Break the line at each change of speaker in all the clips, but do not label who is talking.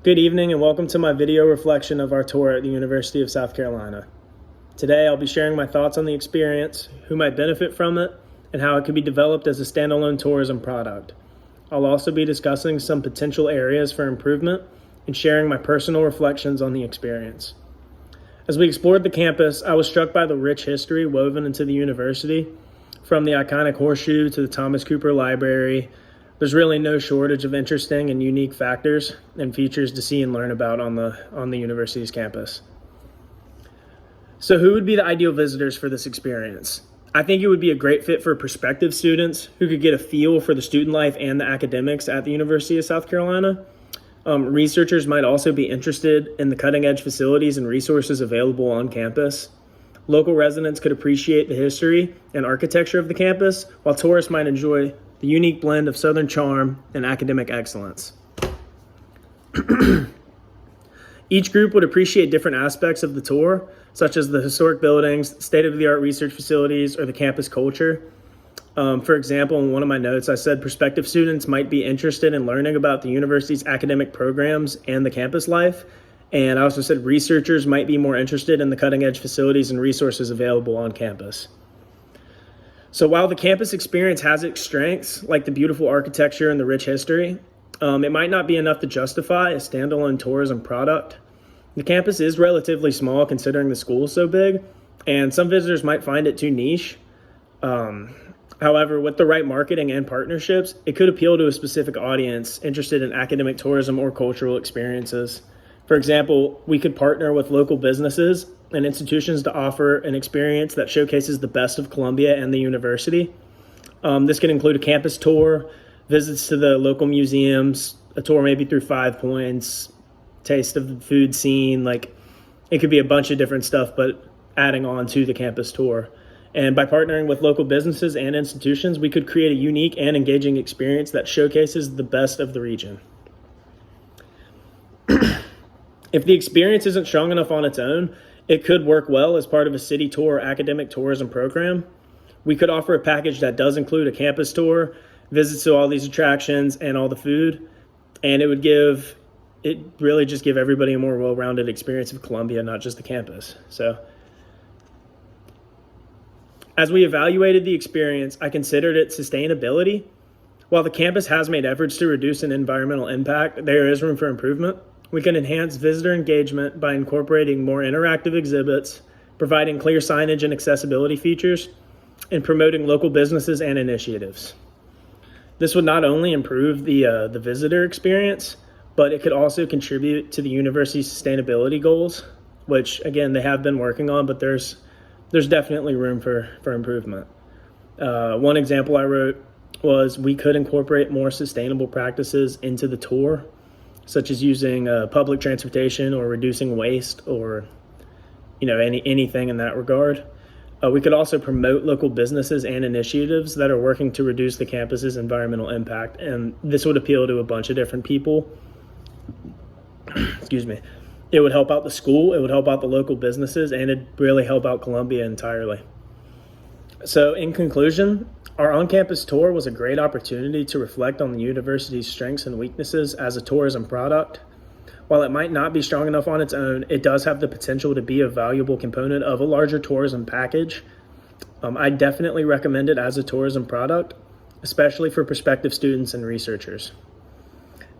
Good evening and welcome to my video reflection of our tour at the University of South Carolina. Today I'll be sharing my thoughts on the experience, who might benefit from it, and how it could be developed as a standalone tourism product. I'll also be discussing some potential areas for improvement and sharing my personal reflections on the experience. As we explored the campus, I was struck by the rich history woven into the university, from the iconic horseshoe to the Thomas Cooper Library. There's really no shortage of interesting and unique factors and features to see and learn about on the university's campus. So who would be the ideal visitors for this experience? I think it would be a great fit for prospective students who could get a feel for the student life and the academics at the University of South Carolina. Researchers might also be interested in the cutting-edge facilities and resources available on campus. Local residents could appreciate the history and architecture of the campus, while tourists might enjoy the unique blend of Southern charm and academic excellence. Each group would appreciate different aspects of the tour, such as the historic buildings, state-of-the-art research facilities, or the campus culture. For example, in one of my notes, I said prospective students might be interested in learning about the university's academic programs and the campus life. And I also said researchers might be more interested in the cutting-edge facilities and resources available on campus. So while the campus experience has its strengths, like the beautiful architecture and the rich history, it might not be enough to justify a standalone tourism product. The campus is relatively small considering the school is so big, and some visitors might find it too niche. However, with the right marketing and partnerships, it could appeal to a specific audience interested in academic tourism or cultural experiences. For example, we could partner with local businesses and institutions to offer an experience that showcases the best of Columbia and the university. This can include a campus tour, visits to the local museums, a tour maybe through 5 Points, taste of the food scene. It could be a bunch of different stuff, but adding on to the campus tour. And by partnering with local businesses and institutions, we could create a unique and engaging experience that showcases the best of the region. If the experience isn't strong enough on its own, it could work well as part of a city tour or academic tourism program. We could offer a package that does include a campus tour, visits to all these attractions, and all the food. And it would really just give everybody a more well-rounded experience of Columbia, not just the campus. So as we evaluated the experience, I considered its sustainability. While the campus has made efforts to reduce an environmental impact, there is room for improvement. We can enhance visitor engagement by incorporating more interactive exhibits, providing clear signage and accessibility features, and promoting local businesses and initiatives. This would not only improve the visitor experience, but it could also contribute to the university's sustainability goals, which again they have been working on, but there's definitely room for improvement. One example I wrote was we could incorporate more sustainable practices into the tour, such as using public transportation or reducing waste, or anything in that regard. We could also promote local businesses and initiatives that are working to reduce the campus's environmental impact, and this would appeal to a bunch of different people. Excuse me. It would help out the school, it would help out the local businesses, and it'd really help out Columbia entirely. So in conclusion, our on-campus tour was a great opportunity to reflect on the university's strengths and weaknesses as a tourism product. While it might not be strong enough on its own, it does have the potential to be a valuable component of a larger tourism package. I definitely recommend it as a tourism product, especially for prospective students and researchers.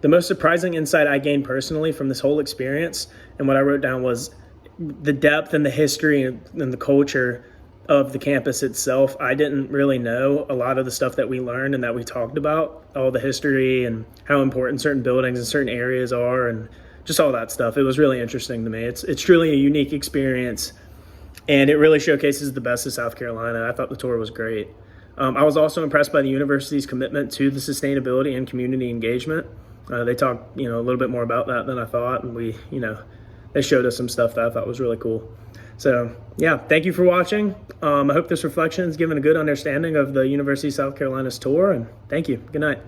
The most surprising insight I gained personally from this whole experience, and what I wrote down, was the depth and the history and the culture of the campus itself. I didn't really know a lot of the stuff that we learned and that we talked about, all the history and how important certain buildings and certain areas are, and just all that stuff. It was really interesting to me. It's truly a unique experience, and it really showcases the best of South Carolina. I thought the tour was great. I was also impressed by the university's commitment to the sustainability and community engagement. They talked, a little bit more about that than I thought, and they showed us some stuff that I thought was really cool. So yeah, thank you for watching. I hope this reflection has given a good understanding of the University of South Carolina's tour, and thank you. Good night.